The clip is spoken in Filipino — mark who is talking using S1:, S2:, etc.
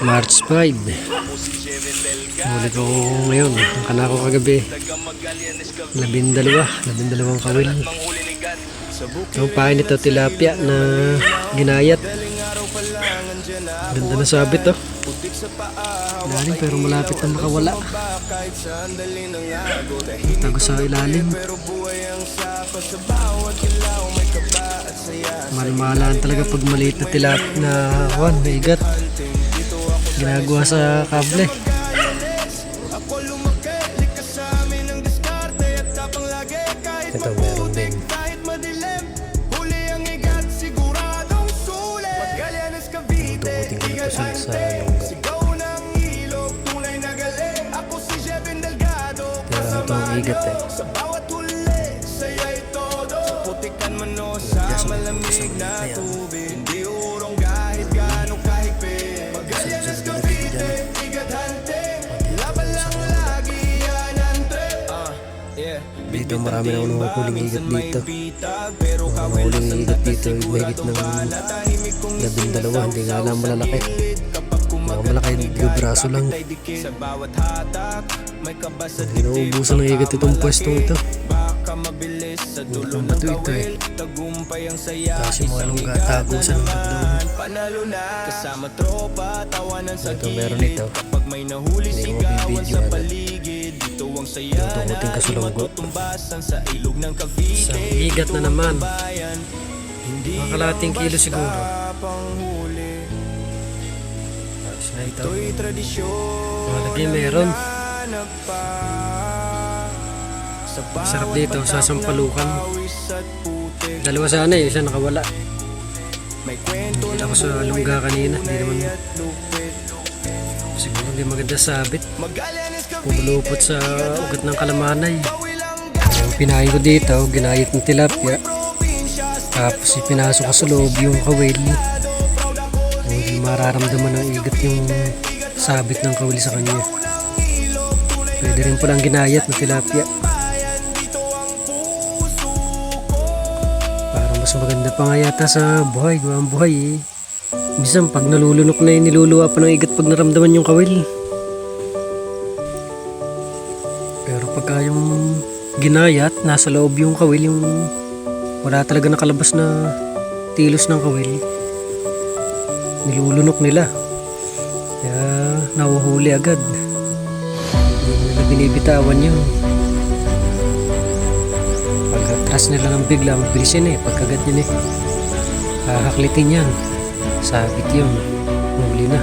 S1: March 5. Huli ko ngayon. Ang kana ko kagabi. 12 kawil. Ang pain ito tilapia na ginayat. Ganda na sabit oh. Ilalim pero malapit na makawala. Tago sa ilalim. Malmalaan talaga pag maliit na tilapia na maigat. Ginagawa sa kable. Ito meron din. Dukutin ko na ito sa longga. Kaya ito ang igat eh. Dito marami na unang huling igat dito. Ang huling igat dito mahigit ng 12. Hindi nga lang malalaki. Mga malaki yung braso lang. Hindi nauubusan ng igat itong pwestong ito. Itong bato ito eh. Tapos yung mga lungga tagusan ng doon. Ito meron ito. Hindi ko mabibidyo agad. Tutukutin ka sa lunggo. Isang igat na naman. Mga kalating kilo siguro. Tapos na ito. Malagi meron. Sarap dito sa sampalukan. Dalawa sana eh, isa nakawala. Hindi ako sa lungga kanina. Hindi naman siguro hindi maganda sabit. Pumulupot sa ugat ng kalamanay. Yung pinahin ko dito, ginayat ng tilapia. Tapos ipinasok ko sa loob yung kawil. Hindi mararamdaman ng igat yung sabit ng kawil sa kanya. Pwede rin palang ginayat ng tilapia. Para mas maganda pa nga yata sa buhay. Gawang buhay eh. Minsan pag nalulunok na yung niluluwa pa ng igat pag naramdaman yung kawil. Pero pagka yung ginayat, nasa loob yung kawil, yung wala talaga nakalabas na tilos ng kawil, nilulunok nila. Kaya nahuhuli agad. Hindi nila binibitawan yun. Pagka-atras nila ng bigla, mabilis yun eh. Pagkagat yun eh. Hahaklitin yan. Sabit yun. Huli na.